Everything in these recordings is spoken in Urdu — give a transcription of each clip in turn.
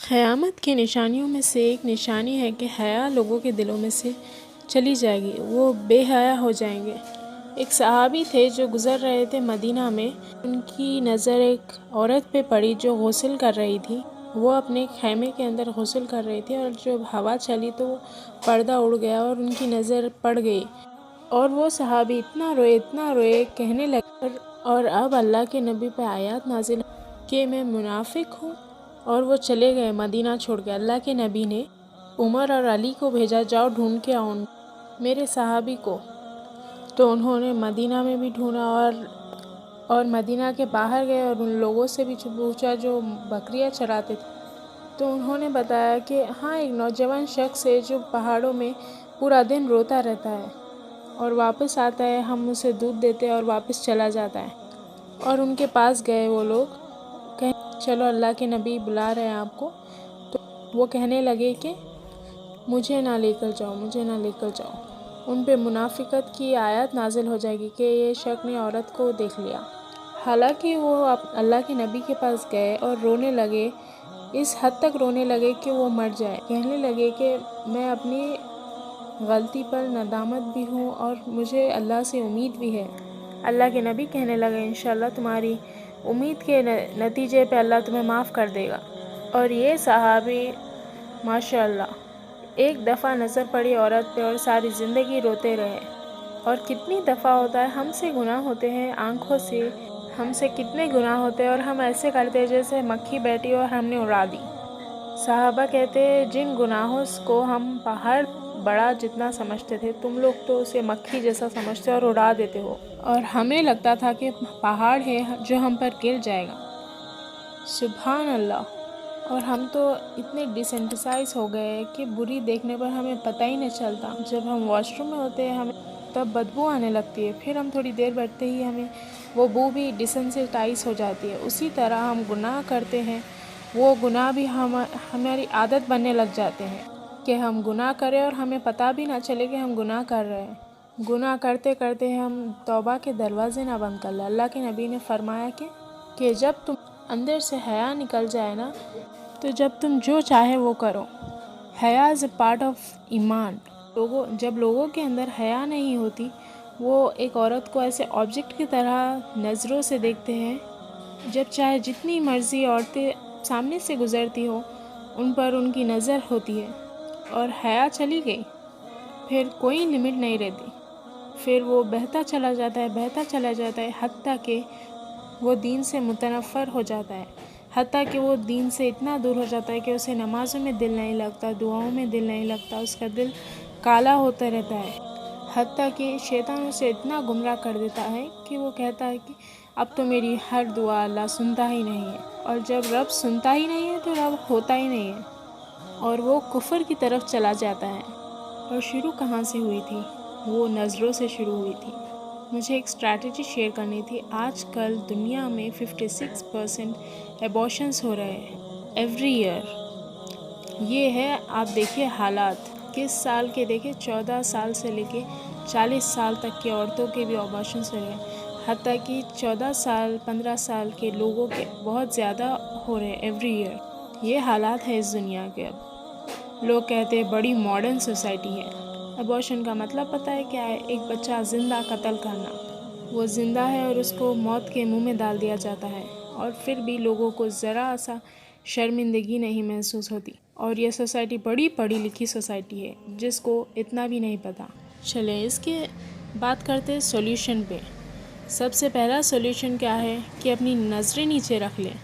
قیامت کی نشانیوں میں سے ایک نشانی ہے کہ حیا لوگوں کے دلوں میں سے چلی جائے گی، وہ بے حیا ہو جائیں گے۔ ایک صحابی تھے جو گزر رہے تھے مدینہ میں، ان کی نظر ایک عورت پہ پڑی جو غسل کر رہی تھی۔ وہ اپنے خیمے کے اندر غسل کر رہی تھی اور جب ہوا چلی تو پردہ اڑ گیا اور ان کی نظر پڑ گئی، اور وہ صحابی اتنا روئے کہنے لگے، اور اب اللہ کے نبی پہ آیات نازل کہ میں منافق ہوں، اور وہ چلے گئے مدینہ چھوڑ کے۔ اللہ کے نبی نے عمر اور علی کو بھیجا، جاؤ ڈھونڈ کے آؤ میرے صحابی کو۔ تو انہوں نے مدینہ میں بھی ڈھونڈا اور مدینہ کے باہر گئے اور ان لوگوں سے بھی پوچھا جو بکریاں چراتے تھے، تو انہوں نے بتایا کہ ہاں ایک نوجوان شخص ہے جو پہاڑوں میں پورا دن روتا رہتا ہے اور واپس آتا ہے، ہم اسے دودھ دیتے ہیں اور واپس چلا جاتا ہے۔ اور ان کے پاس گئے وہ لوگ، چلو اللہ کے نبی بلا رہے ہیں آپ کو، تو وہ کہنے لگے کہ مجھے نہ لے کر جاؤ۔ ان پہ منافقت کی آیت نازل ہو جائے گی کہ یہ شخص نے عورت کو دیکھ لیا۔ حالانکہ وہ اللہ کے نبی کے پاس گئے اور رونے لگے، اس حد تک رونے لگے کہ وہ مر جائے، کہنے لگے کہ میں اپنی غلطی پر ندامت بھی ہوں اور مجھے اللہ سے امید بھی ہے۔ اللہ کے نبی کہنے لگے انشاءاللہ تمہاری امید کے نتیجے پہ اللہ تمہیں معاف کر دے گا۔ اور یہ صحابی ماشاءاللہ ایک دفعہ نظر پڑی عورت پہ اور ساری زندگی روتے رہے۔ اور کتنی دفعہ ہوتا ہے ہم سے گناہ ہوتے ہیں، آنکھوں سے ہم سے کتنے گناہ ہوتے ہیں اور ہم ایسے کرتے ہیں جیسے مکھی بیٹھی اور ہم نے اڑا دی۔ صحابہ کہتے ہیں جن گناہوں کو ہم پہاڑ بڑا جتنا سمجھتے تھے، تم لوگ تو اسے مکھی جیسا سمجھتے اور اڑا دیتے ہو، اور ہمیں لگتا تھا کہ پہاڑ ہے جو ہم پر گر جائے گا۔ سبحان اللہ۔ اور ہم تو اتنے ڈیسینٹسائز ہو گئے کہ بری دیکھنے پر ہمیں پتہ ہی نہیں چلتا، جب ہم واش روم میں ہوتے ہیں ہمیں تب بدبو آنے لگتی ہے، پھر ہم تھوڑی دیر بیٹھتے ہی ہمیں وہ بو بھی ڈیسینسٹائز ہو جاتی ہے۔ اسی طرح ہم گناہ کرتے ہیں، وہ گناہ بھی ہماری عادت بننے لگ جاتے ہیں کہ ہم گناہ کریں اور ہمیں پتہ بھی نہ چلے کہ ہم گناہ کر رہے ہیں۔ گناہ کرتے کرتے ہم توبہ کے دروازے نہ بند کر لیں۔ اللہ کے نبی نے فرمایا کہ جب تم اندر سے حیا نکل جائے نا، تو جب تم جو چاہے وہ کرو۔ حیا از اے پارٹ آف ایمان۔ جب لوگوں کے اندر حیا نہیں ہوتی، وہ ایک عورت کو ایسے آبجیکٹ کی طرح نظروں سے دیکھتے ہیں، جب چاہے جتنی مرضی عورتیں سامنے سے گزرتی ہو ان پر ان کی نظر ہوتی ہے، اور حیا چلی گئی پھر کوئی لمٹ نہیں رہتی، پھر وہ بہتا چلا جاتا ہے حتیٰ کہ وہ دین سے متنفر ہو جاتا ہے، حتیٰ کہ وہ دین سے اتنا دور ہو جاتا ہے کہ اسے نمازوں میں دل نہیں لگتا، دعاؤں میں دل نہیں لگتا، اس کا دل کالا ہوتا رہتا ہے، حتیٰ کہ شیطان اسے اتنا گمراہ کر دیتا ہے کہ وہ کہتا ہے کہ اب تو میری ہر دعا اللہ سنتا ہی نہیں ہے، اور جب رب سنتا ہی نہیں ہے تو رب ہوتا ہی نہیں ہے، اور وہ کفر کی طرف چلا جاتا ہے۔ اور شروع کہاں سے ہوئی تھی؟ وہ نظروں سے شروع ہوئی تھی۔ مجھے ایک اسٹریٹجی شیئر کرنی تھی۔ آج کل دنیا میں 56% ایبارشنز ہو رہے ہیں ایوری ایئر۔ یہ ہے، آپ دیکھیے حالات کس سال کے، دیکھیں 14 سال سے لے کے 40 سال تک کی عورتوں کے بھی ایبارشنز ہو رہے ہیں، حتیٰ کہ 14 سال 15 سال کے لوگوں کے بہت زیادہ ہو رہے ہیں ایوری ایئر۔ یہ حالات ہے اس دنیا کے۔ اب لوگ کہتے ہیں بڑی ماڈرن سوسائٹی ہے۔ ایبارشن کا مطلب پتہ ہے کیا ہے؟ ایک بچہ زندہ قتل کرنا۔ وہ زندہ ہے اور اس کو موت کے منہ میں ڈال دیا جاتا ہے، اور پھر بھی لوگوں کو ذرا سا شرمندگی نہیں محسوس ہوتی، اور یہ سوسائٹی بڑی پڑھی لکھی سوسائٹی ہے جس کو اتنا بھی نہیں پتہ۔ چلیں اس کے بات کرتے ہیں سولوشن پہ۔ سب سے پہلا سولوشن کیا ہے کہ اپنی نظریں نیچے رکھ لیں۔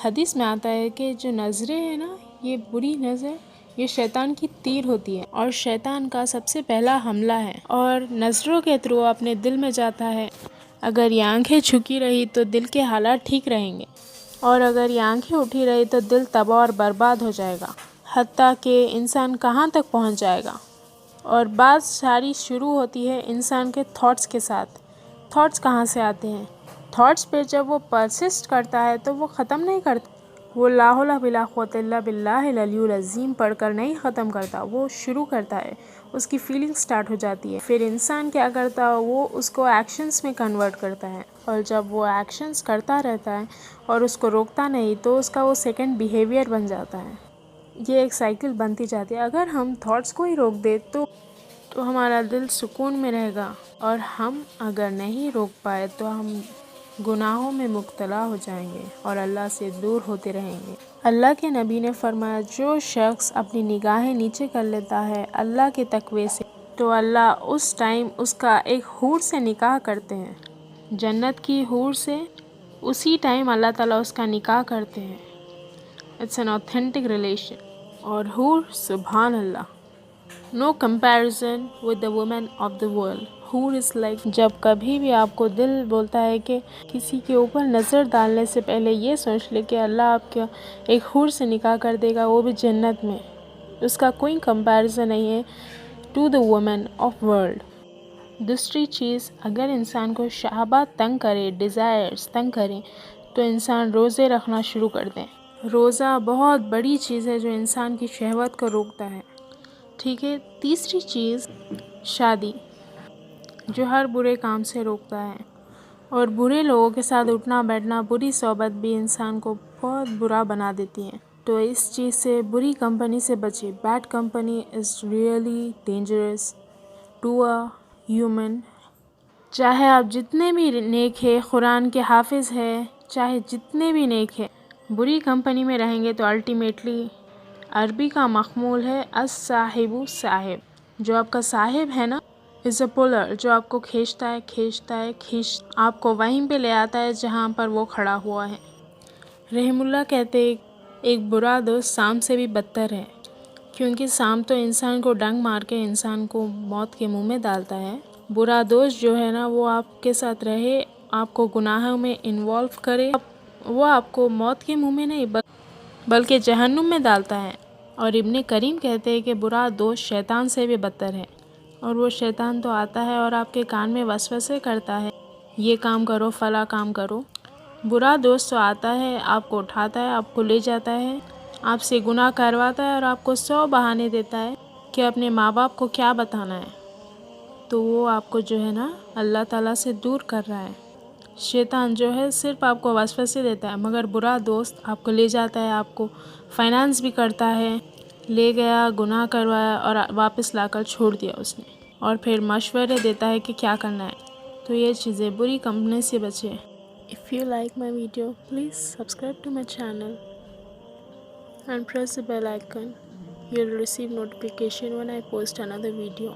حدیث میں آتا ہے کہ جو نظریں ہیں نا، یہ بری نظر یہ شیطان کی تیر ہوتی ہے، اور شیطان کا سب سے پہلا حملہ ہے، اور نظروں کے تھرو اپنے دل میں جاتا ہے۔ اگر یہ آنکھیں جھکی رہی تو دل کے حالات ٹھیک رہیں گے، اور اگر یہ آنکھیں اٹھی رہی تو دل تباہ اور برباد ہو جائے گا، حتیٰ کہ انسان کہاں تک پہنچ جائے گا۔ اور بات ساری شروع ہوتی ہے انسان کے تھاٹس کے ساتھ۔ تھاٹس کہاں سے آتے ہیں؟ تھاٹس پہ جب وہ پرسسٹ کرتا ہے تو وہ ختم نہیں کرتا، وہ لا حول ولا قوت الا باللہ العلی العظیم پڑھ کر نہیں ختم کرتا، وہ شروع کرتا ہے، اس کی فیلنگ سٹارٹ ہو جاتی ہے، پھر انسان کیا کرتا ہے، وہ اس کو ایکشنز میں کنورٹ کرتا ہے، اور جب وہ ایکشنز کرتا رہتا ہے اور اس کو روکتا نہیں تو اس کا وہ سیکنڈ بیہیویئر بن جاتا ہے۔ یہ ایک سائیکل بنتی جاتی ہے. اگر ہم تھاٹس کو ہی روک دیں تو ہمارا دل سکون میں رہے گا، اور ہم اگر نہیں روک پائے تو ہم گناہوں میں مبتلا ہو جائیں گے اور اللہ سے دور ہوتے رہیں گے. اللہ کے نبی نے فرمایا، جو شخص اپنی نگاہیں نیچے کر لیتا ہے اللہ کے تقوی سے، تو اللہ اس ٹائم اس کا ایک حور سے نکاح کرتے ہیں، جنت کی حور سے. اسی ٹائم اللہ تعالیٰ اس کا نکاح کرتے ہیں. It's an authentic relation. اور حور، سبحان اللہ، no comparison with the women of the world. حور از لائک، جب کبھی بھی آپ کو دل بولتا ہے کہ کسی کے اوپر نظر ڈالنے سے پہلے یہ سوچ لے کہ اللہ آپ کا ایک حور سے نکاح کر دے گا، وہ بھی جنت میں. اس کا کوئی کمپیریزن نہیں ہے to the women of world. دوسری چیز، اگر انسان کو شہوات تنگ کرے، ڈیزائرز تنگ کریں، تو انسان روزے رکھنا شروع کر دیں. روزہ بہت بڑی چیز ہے جو انسان کی شہوت کو روکتا ہے. ٹھیک ہے. تیسری چیز، شادی، جو ہر برے کام سے روکتا ہے. اور برے لوگوں کے ساتھ اٹھنا بیٹھنا، بری صحبت بھی انسان کو بہت برا بنا دیتی ہے. تو اس چیز سے، بری کمپنی سے بچے. Bad company is really dangerous to a human. چاہے آپ جتنے بھی نیک ہے، قرآن کے حافظ ہے، چاہے جتنے بھی نیک ہے، بری کمپنی میں رہیں گے تو الٹیمیٹلی، عربی کا مخمول ہے الصاحب صاحب. جو آپ کا صاحب ہے نا، از اے پولر، جو آپ کو کھینچتا ہے آپ کو وہیں پہ لے آتا ہے جہاں پر وہ کھڑا ہوا ہے. رحم اللہ کہتے ہیں، ایک برا دوست سام سے بھی بدتر ہے، کیونکہ سام تو انسان کو ڈنگ مار کے انسان کو موت کے منہ میں ڈالتا ہے. برا دوست جو ہے نا، وہ آپ کے ساتھ رہے، آپ کو گناہوں میں انوالو کرے، وہ آپ کو موت کے منہ میں نہیں بلکہ جہنم میں ڈالتا ہے. اور ابن کریم کہتے ہیں کہ برا دوست شیطان سے بھی بدتر ہے. اور وہ شیطان تو آتا ہے اور آپ کے کان میں وسوسے کرتا ہے، یہ کام کرو، فلاں کام کرو. برا دوست تو آتا ہے، آپ کو اٹھاتا ہے، آپ کو لے جاتا ہے، آپ سے گناہ کرواتا ہے، اور آپ کو 100 بہانے دیتا ہے کہ اپنے ماں باپ کو کیا بتانا ہے. تو وہ آپ کو جو ہے نا اللہ تعالیٰ سے دور کر رہا ہے. شیطان جو ہے صرف آپ کو وسوسے دیتا ہے، مگر برا دوست آپ کو لے جاتا ہے، آپ کو فائنانس بھی کرتا ہے. لے گیا، گناہ کروایا، اور واپس لا کر چھوڑ دیا اس نے، اور پھر مشورے دیتا ہے کہ کیا کرنا ہے. تو یہ چیزیں، بری کمپنی سے بچے. If you like my video, please subscribe to my channel and press the bell icon. You'll receive notification when I post another video.